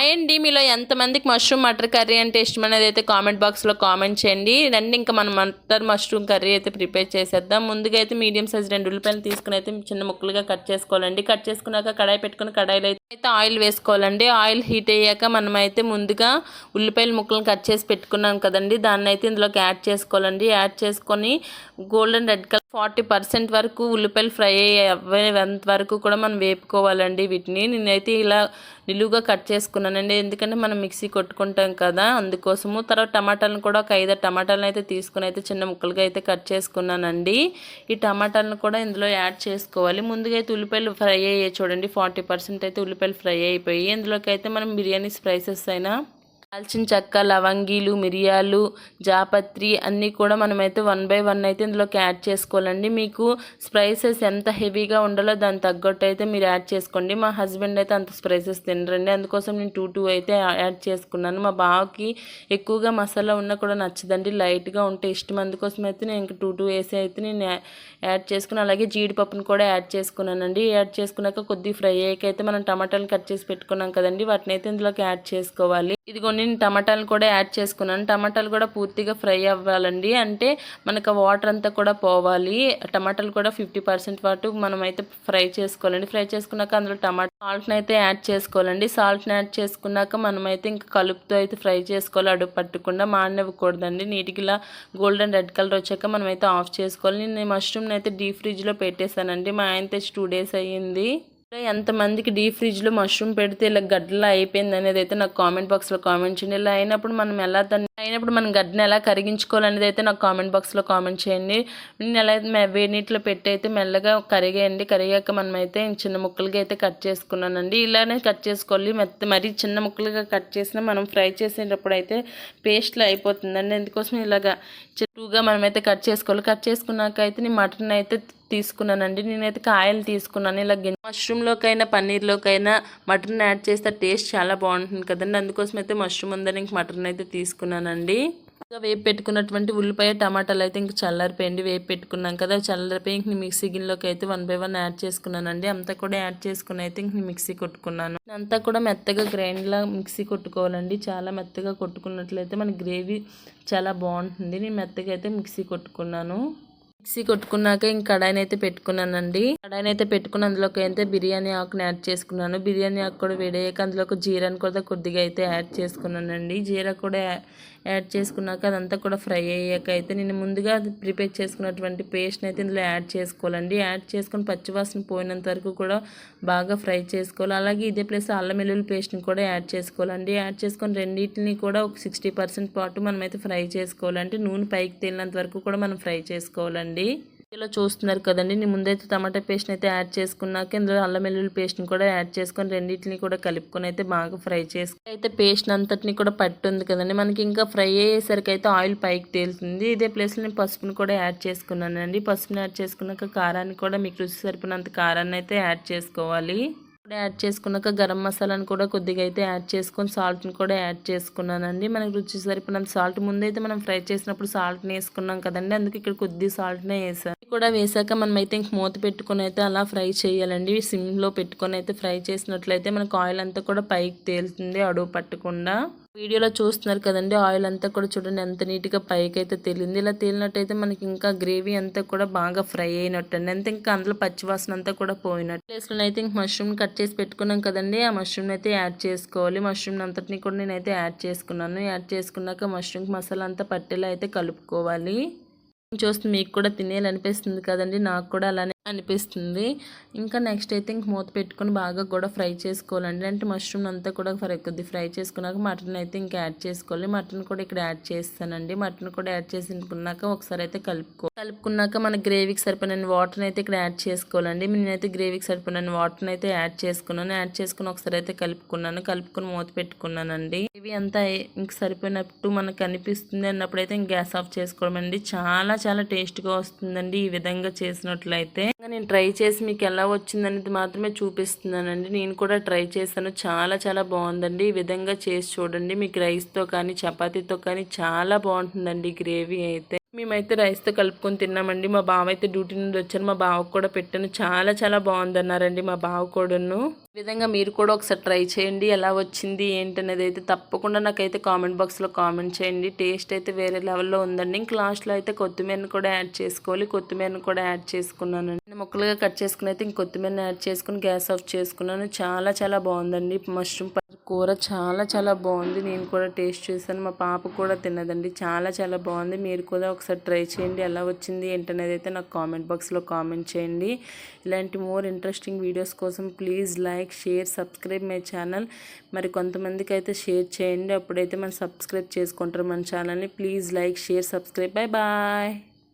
Hi అండి, మీలో ఎంతమందికి మష్రూమ్ మటర్ కర్రీ అంటే ఇష్టం అనేది అయితే కామెంట్ బాక్స్లో కామెంట్ చేయండి. రండి ఇంకా మనం మష్రూమ్ కర్రీ అయితే ప్రిపేర్ చేసేద్దాం. ముందుగా అయితే మీడియం సైజ్ 2 ఉల్లిపాయలు తీసుకుని అయితే చిన్న ముక్కలుగా కట్ చేసుకోవాలండి. కట్ చేసుకున్నాక కడాయి పెట్టుకుని కడాయిలో అయితే ఆయిల్ వేసుకోవాలండి. ఆయిల్ హీట్ అయ్యాక మనం అయితే ముందుగా ఉల్లిపాయల ముక్కలను కట్ చేసి పెట్టుకున్నాం కదండి, దాన్ని అయితే ఇందులోకి యాడ్ చేసుకోవాలండి. యాడ్ చేసుకొని గోల్డెన్ రెడ్ కలర్ 40% వరకు ఉల్లిపాయలు ఫ్రై అయ్యేంత వరకు కూడా మనం వేపుకోవాలండి. వీటిని నేనైతే ఇలా నిలువుగా కట్ చేసుకున్నానండి, ఎందుకంటే మనం మిక్సీ కొట్టుకుంటాం కదా, అందుకోసము. తర్వాత టమాటాలను కూడా ఒక 5 టమాటాలను అయితే తీసుకుని అయితే చిన్న ముక్కలుగా అయితే కట్ చేసుకున్నానండి. ఈ టమాటాలను కూడా ఇందులో యాడ్ చేసుకోవాలి. ముందుగా అయితే ఉల్లిపాయలు ఫ్రై అయ్యాయి చూడండి, 40% అయితే ఉల్లిపాయలు ఫ్రై అయిపోయి ఇందులోకి అయితే మనం బిర్యానీ స్పైసెస్ అయినా దాల్చిన చెక్క, లవంగీలు, మిరియాలు, జాపత్రి అన్నీ కూడా మనమైతే 1 by 1 అయితే ఇందులోకి యాడ్ చేసుకోవాలండి. మీకు స్పైసెస్ ఎంత హెవీగా ఉండాలో దాని తగ్గట్టు అయితే మీరు యాడ్ చేసుకోండి. మా హస్బెండ్ అయితే అంత స్పైసెస్ తినరండి, అందుకోసం నేను 2 అయితే యాడ్ చేసుకున్నాను. మా బావకి ఎక్కువగా మసాలా ఉన్నా కూడా నచ్చదండి, లైట్గా ఉంటే ఇష్టం, అందుకోసం అయితే నేను ఇంకా 2 వేసి అయితే నేను యాడ్ చేసుకుని అలాగే జీడిపప్పును కూడా యాడ్ చేసుకున్నానండి. యాడ్ చేసుకున్నాక కొద్దిగా ఫ్రై అయ్యాక అయితే మనం టమాటాలు కట్ చేసి పెట్టుకున్నాం కదండి, వాటిని అయితే ఇందులోకి యాడ్ చేసుకోవాలి. ఇదిగోండి నేను టమాటాలు కూడా యాడ్ చేసుకున్నాను. టమాటాలు కూడా పూర్తిగా ఫ్రై అవ్వాలండి, అంటే మనకు వాటర్ అంతా కూడా పోవాలి. టమాటాలు కూడా 50% వరకు మనమైతే ఫ్రై చేసుకోవాలండి. ఫ్రై చేసుకున్నాక అందులో సాల్ట్ని అయితే యాడ్ చేసుకోవాలండి. సాల్ట్ని యాడ్ చేసుకున్నాక మనమైతే ఇంకా కలుపుతో అయితే ఫ్రై చేసుకోవాలి, అడుగు పట్టకుండా మాడనివ్వకూడదండి. నీట్గా ఇలా గోల్డెన్ రెడ్ కలర్ వచ్చాక మనమైతే ఆఫ్ చేసుకోవాలి. నేను మష్రూమ్ని అయితే డీప్ ఫ్రిడ్జ్లో పెట్టేశానండి, మా ఆయన తెచ్చి 2 days అయ్యింది. ఎంతమందికి డీప్ ఫ్రిడ్జ్లో మష్రూమ్ పెడితే ఇలా గడ్డలా అయిపోయింది అనేది అయితే నాకు కామెంట్ బాక్స్లో కామెంట్ చేయండి. ఇలా అయినప్పుడు మనం గడ్డని ఎలా కరిగించుకోవాలనేది అయితే నాకు కామెంట్ బాక్స్లో కామెంట్ చేయండి. నేను ఎలా వేడి నీటిలో పెట్టి అయితే మెల్లగా కరిగేయండి. కరిగాక మనమైతే చిన్న ముక్కలుగా అయితే కట్ చేసుకున్నానండి. ఇలానే కట్ చేసుకోవాలి, మరీ చిన్న ముక్కలుగా కట్ చేసినా మనం ఫ్రై చేసేటప్పుడు అయితే పేస్ట్లో అయిపోతుందండి, అందుకోసం ఇలాగా చెట్టుగా మనమైతే కట్ చేసుకోవాలి. కట్ చేసుకున్నాక అయితే నేను మటన్ అయితే తీసుకున్నానండి. నేనైతే కాయలు తీసుకున్నాను. ఇలా మష్రూమ్లోకైనా పన్నీర్లోకైనా మటన్ యాడ్ చేస్తే టేస్ట్ చాలా బాగుంటుంది కదండి, అందుకోసం అయితే మష్రూమ్ ఉందని ఇంక మటన్ అయితే తీసుకున్నానండి. ఇంకా వేపు పెట్టుకున్నటువంటి ఉల్లిపాయ టమాటాలు అయితే ఇంక చల్లారిపోయింది. వేపు పెట్టుకున్నాం కదా, చల్లారిపోయి ఇంక మిక్సీ గిన్నెలోకి అయితే 1 by 1 యాడ్ చేసుకున్నానండి. అంతా కూడా యాడ్ చేసుకుని అయితే ఇంక మిక్సీ కొట్టుకున్నాను. అంతా కూడా మెత్తగా గ్రైండ్లా మిక్సీ కొట్టుకోవాలండి. చాలా మెత్తగా కొట్టుకున్నట్లయితే మన గ్రేవీ చాలా బాగుంటుంది. నేను మెత్తగా అయితే మిక్సీ కొట్టుకున్నాను. మిక్సీ కొట్టుకున్నాక ఇంక కడాయిని అయితే పెట్టుకున్నానండి. కడాయిని అయితే పెట్టుకుని అందులోకి అయితే బిర్యానీ ఆకుని యాడ్ చేసుకున్నాను. బిర్యానీ ఆకు కూడా వేడయ్యాక అందులోకి జీరాని కూడా కొద్దిగా అయితే యాడ్ చేసుకున్నానండి. జీరా కూడా యాడ్ చేసుకున్నాక అదంతా కూడా ఫ్రై అయ్యాక అయితే నేను ముందుగా ప్రిపేర్ చేసుకున్నటువంటి పేస్ట్ని అయితే ఇందులో యాడ్ చేసుకోవాలండి. యాడ్ చేసుకుని పచ్చివాసన పోయినంత వరకు కూడా బాగా ఫ్రై చేసుకోవాలి. అలాగే ఇదే ప్లేస్ అల్లం వెల్లుల్లి పేస్ట్ని కూడా యాడ్ చేసుకోవాలండి. యాడ్ చేసుకొని రెండింటిని కూడా ఒక 60% పాటు మనమైతే ఫ్రై చేసుకోవాలంటే నూనె పైకి తేలినంత వరకు కూడా మనం ఫ్రై చేసుకోవాలండి. ఇలా చూస్తున్నారు కదండి, నేను ముందైతే టమాటా పేస్ట్ని అయితే యాడ్ చేసుకున్నాక ఇందులో అల్లం వెల్లుల్లి పేస్ట్ని కూడా యాడ్ చేసుకొని రెండింటిని కూడా కలుపుకొని అయితే బాగా ఫ్రై చేసుకుని అయితే పేస్ట్ అంతటిని కూడా పట్టుంది కదండి, మనకి ఇంకా ఫ్రై అయ్యేసరికి అయితే ఆయిల్ పైకి తేలుతుంది. ఇదే ప్లేస్లో నేను పసుపుని కూడా యాడ్ చేసుకున్నానండి. పసుపుని యాడ్ చేసుకున్నాక కారాన్ని కూడా మీకు రుచి సరిపోయినంత కారాన్ని అయితే యాడ్ చేసుకోవాలి. యాడ్ చేసుకున్నాక గరం మసాలాను కూడా కొద్దిగా అయితే యాడ్ చేసుకొని సాల్ట్ని కూడా యాడ్ చేసుకున్నానండి. మనకు రుచి సరిపోయినంత సాల్ట్ ముందైతే మనం ఫ్రై చేసినప్పుడు సాల్ట్ని వేసుకున్నాం కదండి, అందుకే ఇక్కడ కొద్ది సాల్ట్నే వేసాను. కూడా వేసాక మనం అయితే ఇంక మూత పెట్టుకొని అయితే అలా ఫ్రై చేయాలండి. సిమ్లో పెట్టుకొని అయితే ఫ్రై చేసినట్లయితే మనకు ఆయిల్ అంతా కూడా పైకి తేలుతుంది, అడుగు పట్టకుండా. వీడియోలో చూస్తున్నారు కదండి, ఆయిల్ అంతా కూడా చూడండి ఎంత నీట్గా పైకి అయితే తేలింది. ఇలా తేలినట్టయితే మనకి ఇంకా గ్రేవీ అంతా కూడా బాగా ఫ్రై అయినట్టు అండి, అంతే ఇంకా అందులో పచ్చివాసన అంతా కూడా పోయినట్టు. ప్లేస్లో అయితే ఇంక మష్రూమ్ కట్ చేసి పెట్టుకున్నాం కదండి, ఆ మష్రూమ్ అయితే యాడ్ చేసుకోవాలి. మష్రూమ్ అంతటిని కూడా నేనైతే యాడ్ చేసుకున్నాను. యాడ్ చేసుకున్నాక మష్రూమ్ మసాలా అంతా పట్టేలా అయితే కలుపుకోవాలి. చూస్తే మీకు కూడా తినేయాలనిపిస్తుంది కదండి, నాకు కూడా అలానే అనిపిస్తుంది. ఇంకా నెక్స్ట్ అయితే ఇంక మూత పెట్టుకొని బాగా కూడా ఫ్రై చేసుకోవాలండి. అంటే మష్రూమ్ అంతా కూడా కొద్ది ఫ్రై చేసుకున్నాక మటన్ అయితే ఇంకా యాడ్ చేసుకోవాలి. మటన్ కూడా ఇక్కడ యాడ్ చేస్తానండి. మటన్ కూడా యాడ్ చేసుకున్నాక ఒకసారి అయితే కలుపుకున్నాక మన గ్రేవీకి సరిపోయిన వాటర్ని అయితే ఇక్కడ యాడ్ చేసుకోవాలండి. నేనైతే గ్రేవీకి సరిపోయిన వాటర్ని అయితే యాడ్ చేసుకున్నాను. యాడ్ చేసుకుని ఒకసారి అయితే కలుపుకుని మూత పెట్టుకున్నానండి. గ్రేవీ అంతా ఇంక సరిపోయినట్టు మనకు అనిపిస్తుంది అన్నప్పుడు అయితే ఇంక గ్యాస్ ఆఫ్ చేసుకోవడం అండి. చాలా చాలా టేస్ట్గా వస్తుందండి ఈ విధంగా చేసినట్లయితే. నేను ట్రై చేసి మీకు ఎలా వచ్చిందనేది మాత్రమే చూపిస్తున్నానండి. నేను కూడా ట్రై చేశాను, చాలా చాలా బాగుందండి. ఈ విధంగా చేసి చూడండి, మీకు రైస్తో కానీ చపాతీతో కానీ చాలా బాగుంటుందండి గ్రేవీ అయితే. మేమైతే రైస్తో కలుపుకొని తిన్నామండి. మా బావ అయితే డ్యూటీ నుండి వచ్చారు. మా బావకు కూడా పెట్టాను. చాలా చాలా బాగుందన్నారండి మా బావ కూడాను. ఈ విధంగా మీరు కూడా ఒకసారి ట్రై చేయండి. ఎలా వచ్చింది ఏంటనేది అయితే తప్పకుండా నాకైతే కామెంట్ బాక్స్లో కామెంట్ చేయండి. టేస్ట్ అయితే వేరే లెవెల్లో ఉందండి. ఇంక లాస్ట్లో అయితే కొత్తిమీరని కూడా యాడ్ చేసుకోవాలి. కొత్తిమీరని కూడా యాడ్ చేసుకున్నానండి. ముక్కలుగా కట్ చేసుకుని అయితే ఇంక కొత్తిమీరని యాడ్ చేసుకుని గ్యాస్ ఆఫ్ చేసుకున్నాను. చాలా చాలా బాగుందండి మష్రూమ్ కూర. చాలా చాలా బాగుంది. నేను కూడా టేస్ట్ చేశాను. మా పాప కూడా తిన్నదండి. చాలా చాలా బాగుంది. మీరు కూడా ఒకసారి ట్రై చేయండి. ఎలా వచ్చింది ఏంటనేది అయితే నాకు కామెంట్ బాక్స్లో కామెంట్ చేయండి. ఇలాంటి మోర్ ఇంట్రెస్టింగ్ వీడియోస్ కోసం please like, share, subscribe my channel. మరి కొంతమందికి అయితే షేర్ చేయండి. అప్పుడైతే మనం సబ్స్క్రైబ్ చేసుకుంటారు మన ఛానల్ని. Please like, share, subscribe. Bye bye.